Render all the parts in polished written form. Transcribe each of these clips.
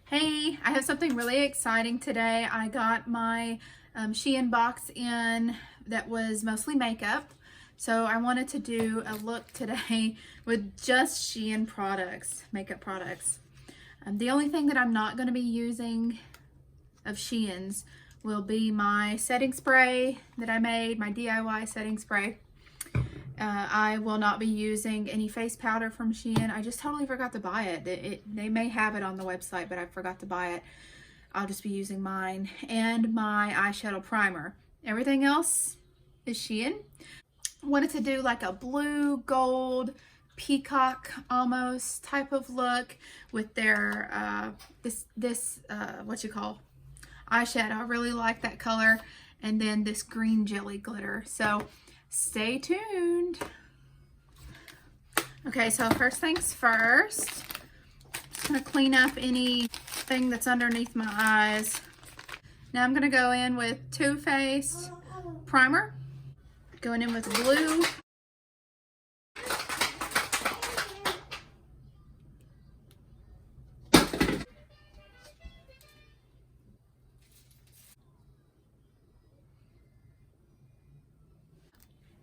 Hey, I have something really exciting today. I got my Shein box in that was mostly makeup. So I wanted to do a look today with just Shein products, makeup products. The only thing that I'm not going to be using of Shein's will be my setting spray that I made, my DIY setting spray. I will not be using any face powder from Shein. I just totally forgot to buy it. They may have it on the website, but I forgot to buy it. I'll just be using mine and my eyeshadow primer. Everything else is Shein. Wanted to do like a blue, gold, peacock almost type of look with their what you call eyeshadow. I really like that color, and then this green jelly glitter. So stay tuned. Okay, so first things first, just gonna clean up anything that's underneath my eyes. Now I'm gonna go in with Too Faced primer, going in with blue.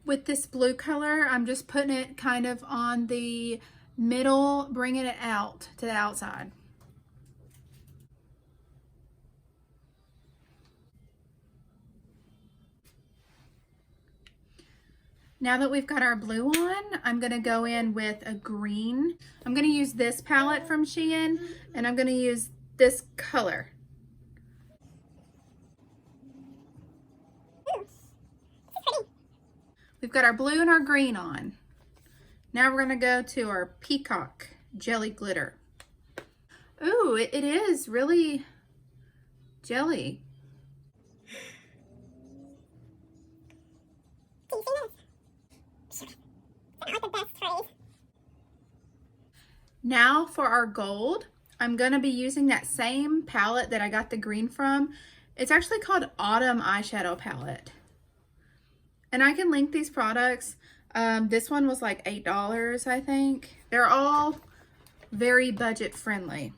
With this blue color, I'm just putting it kind of on the middle, bringing it out to the outside. Now that we've got our blue on, I'm going to go in with a green. I'm going to use this palette from Shein, and I'm going to use this color. We've got our blue and our green on. Now we're going to go to our Peacock jelly glitter. Ooh, it is really jelly. Now for our gold, I'm going to be using that same palette that I got the green from. It's actually called Autumn Eyeshadow Palette. And I can link these products. This one was like $8, I think. They're all very budget friendly.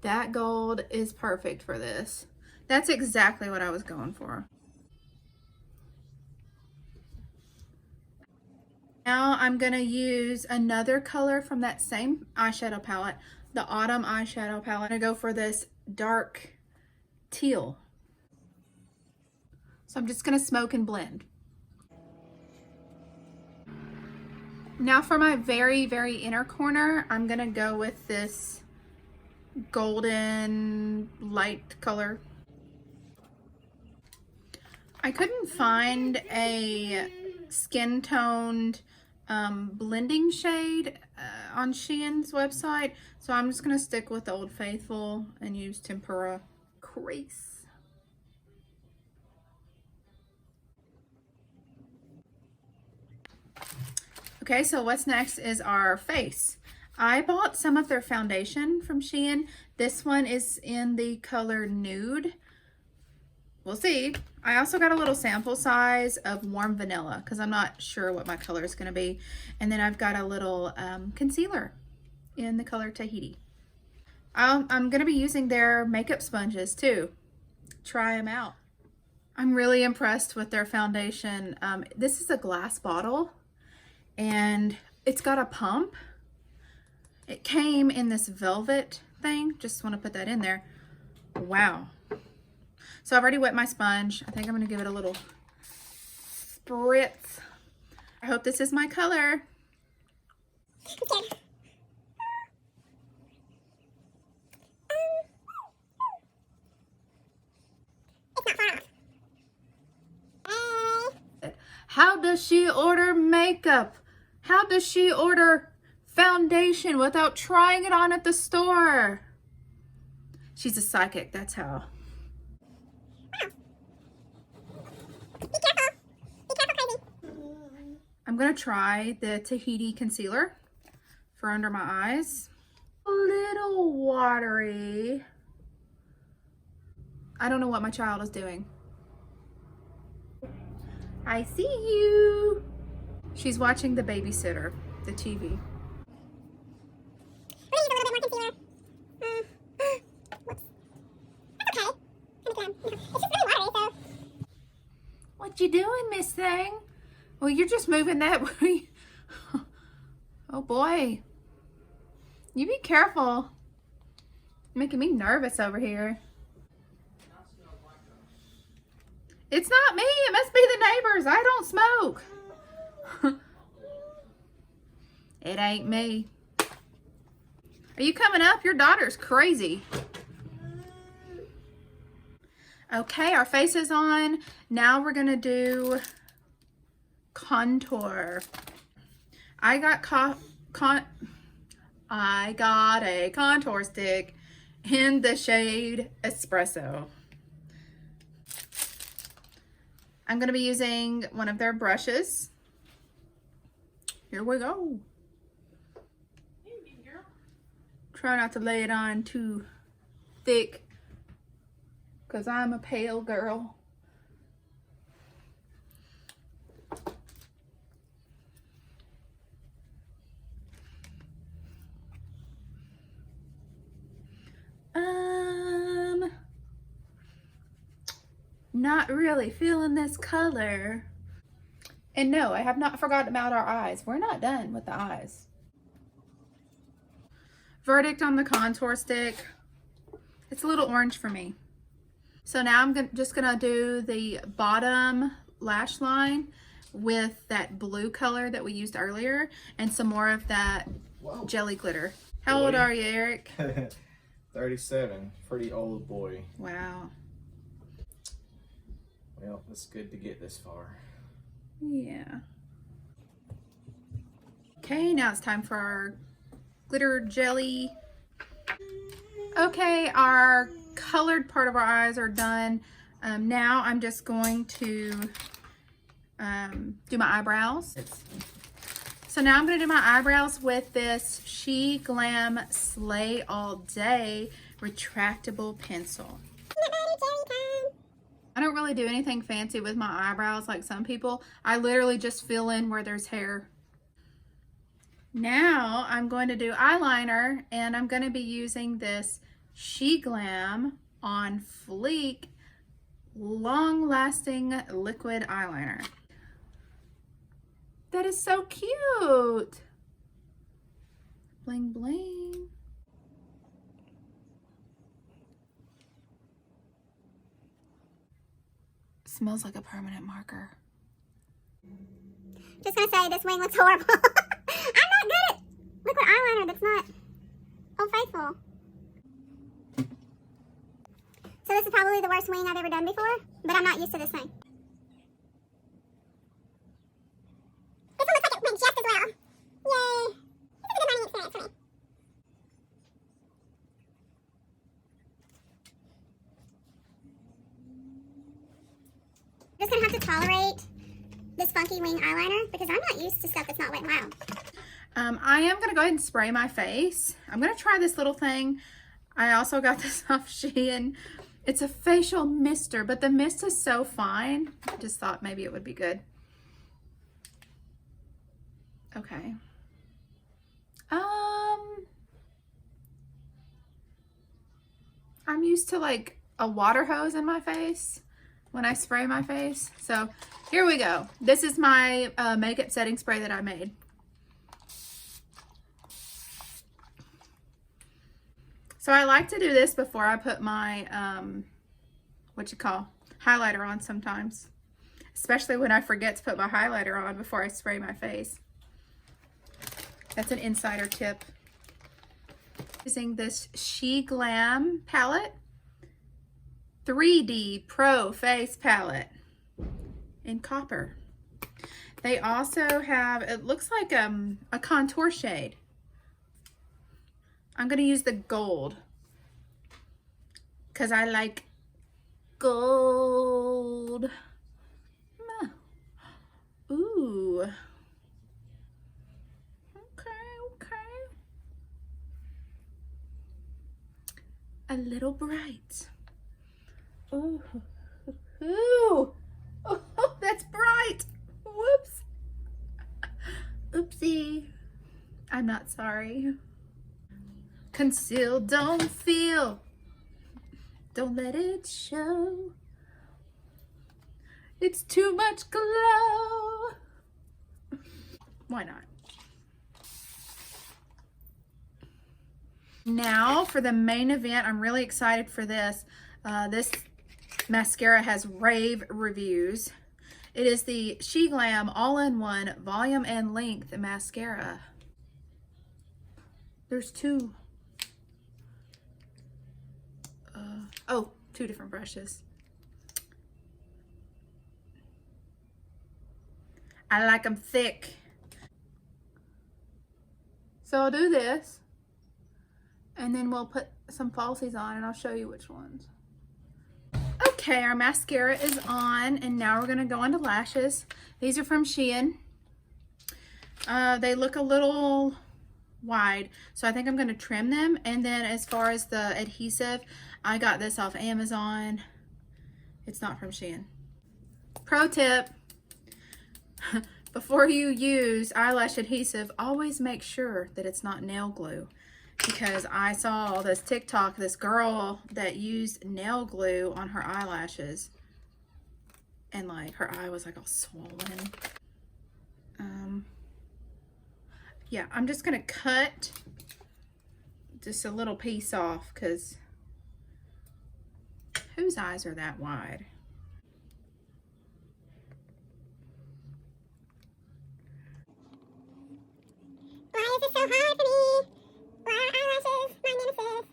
That gold is perfect for this. That's exactly what I was going for. Now I'm going to use another color from that same eyeshadow palette, the Autumn Eyeshadow Palette. I'm going to go for this dark teal. So I'm just going to smoke and blend. Now for my very, very inner corner, I'm going to go with this golden light color. I couldn't find a skin toned blending shade on Shein's website, so I'm just going to stick with the Old Faithful and use Tempera Crease. Okay, so what's next is our face. I bought some of their foundation from Shein. This one is in the color Nude. We'll see. I also got a little sample size of Warm Vanilla because I'm not sure what my color is going to be. And then I've got a little concealer in the color Tahiti. I'm going to be using their makeup sponges too. Try them out. I'm really impressed with their foundation. This is a glass bottle and it's got a pump. It came in this velvet thing. Just want to put that in there. Wow. So I've already wet my sponge. I think I'm going to give it a little spritz. I hope this is my color. How does she order makeup? How does she order foundation without trying it on at the store? She's a psychic, that's how. I'm going to try the Tahiti Concealer for under my eyes. A little watery. I don't know what my child is doing. I see you. She's watching The Babysitter, the TV. doing, Miss Thing? Well, you're just moving that way. Oh boy. You be careful. Making me nervous over here. It's not me. It must be the neighbors. I don't smoke. It ain't me. Are you coming up? Your daughter's crazy. Okay, our face is on. Now we're going to do contour. I got a contour stick in the shade Espresso. I'm going to be using one of their brushes. Here we go. Try not to lay it on too thick because I'm a pale girl. Not really feeling this color. And no, I have not forgotten about our eyes. We're not done with the eyes. Verdict on the contour stick. It's a little orange for me. So now I'm just gonna do the bottom lash line with that blue color that we used earlier and some more of that jelly glitter. How old are you, Eric? 37. Pretty old boy. Wow. Well, it's good to get this far. Yeah. Okay, now it's time for our glitter jelly. Okay, our colored part of our eyes are done. Now I'm just going to do my eyebrows. So now I'm going to do my eyebrows with this She Glam Slay All Day retractable pencil. I don't really do anything fancy with my eyebrows like some people. I literally just fill in where there's hair. Now I'm going to do eyeliner, and I'm going to be using this She Glam On Fleek long-lasting liquid eyeliner. That is so cute. Bling bling. Smells like a permanent marker. Just gonna say this wing looks horrible. I'm not good at liquid eyeliner that's not Old Faithful. So this is probably the worst wing I've ever done before, but I'm not used to this thing. This one looks like it went just as well. Yay! This is a good learning experience for me. I'm just gonna have to tolerate this funky wing eyeliner because I'm not used to stuff that's not wet and wild. I am going to go ahead and spray my face. I'm going to try this little thing. I also got this off Shein. It's a facial mister, but the mist is so fine. I just thought maybe it would be good. Okay. I'm used to like a water hose in my face when I spray my face. So here we go. This is my makeup setting spray that I made. So I like to do this before I put my, highlighter on sometimes. Especially when I forget to put my highlighter on before I spray my face. That's an insider tip. Using this She Glam palette. 3D Pro Face Palette in copper. They also have, it looks like a contour shade. I'm going to use the gold because I like gold. Ooh. Okay. A little bright. Ooh. Ooh. Oh, that's bright. Whoops. Oopsie. I'm not sorry. Conceal, don't feel. Don't let it show. It's too much glow. Why not? Now for the main event, I'm really excited for this. This mascara has rave reviews. It is the She Glam All-in-One Volume and Length Mascara. There's two. Oh, two different brushes. I like them thick. So I'll do this, and then we'll put some falsies on, and I'll show you which ones. Okay, our mascara is on, and now we're gonna go on to lashes. These are from Shein. They look a little wide, so I think I'm gonna trim them. And then as far as the adhesive, I got this off Amazon. It's not from Shein. Pro tip, before you use eyelash adhesive, always make sure that it's not nail glue. Because I saw this TikTok, this girl that used nail glue on her eyelashes, and like her eye was like all swollen. Yeah, I'm just gonna cut just a little piece off, because whose eyes are that wide? Why is it so hard for me? Why are eyelashes my nemesis?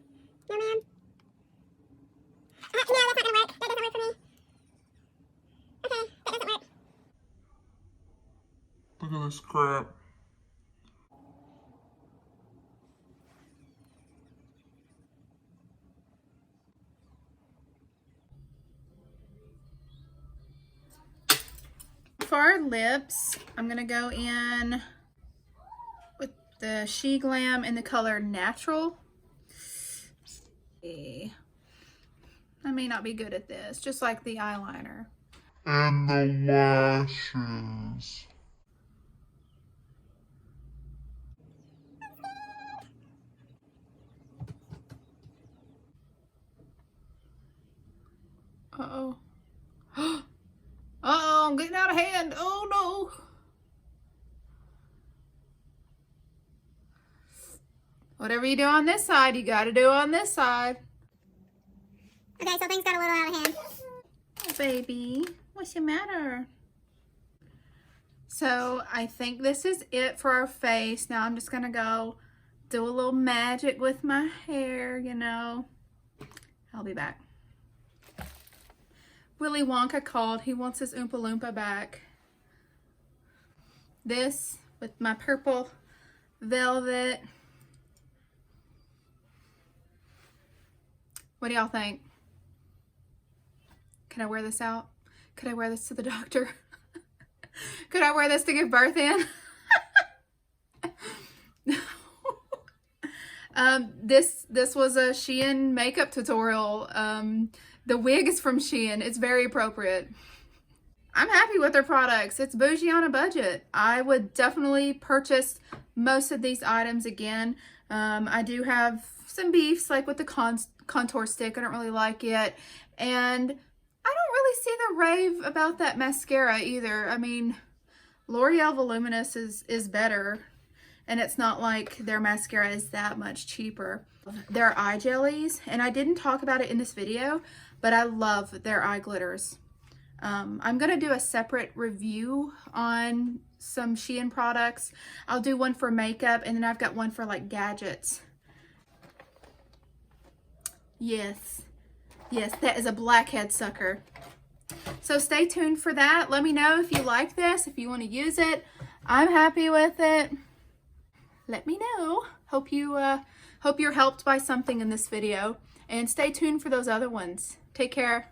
No, ma'am. No, that's not gonna work. That doesn't work for me. Okay, that doesn't work. Look at this crap. For our lips, I'm gonna go in with the She Glam in the color Natural. I may not be good at this, just like the eyeliner. And the lashes. Uh-oh. Uh-oh, I'm getting out of hand. Oh, no. Whatever you do on this side, you got to do on this side. Okay, so things got a little out of hand. Oh, baby, what's the matter? So I think this is it for our face. Now I'm just going to go do a little magic with my hair, you know. I'll be back. Willy Wonka called. He wants his Oompa Loompa back. This with my purple velvet. What do y'all think? Can I wear this out? Could I wear this to the doctor? Could I wear this to give birth in? This was a Shein makeup tutorial. The wig is from Shein. It's very appropriate. I'm happy with their products. It's bougie on a budget. I would definitely purchase most of these items again. I do have some beefs, like with the contour stick. I don't really like it. And I don't really see the rave about that mascara either. I mean, L'Oreal Voluminous is better. And it's not like their mascara is that much cheaper. Their eye jellies, and I didn't talk about it in this video, but I love their eye glitters. I'm gonna do a separate review on some Shein products. I'll do one for makeup, and then I've got one for like gadgets. Yes, that is a blackhead sucker. So stay tuned for that. Let me know if you like this, if you want to use it. I'm happy with it. Let me know. Hope you're helped by something in this video, and stay tuned for those other ones. Take care.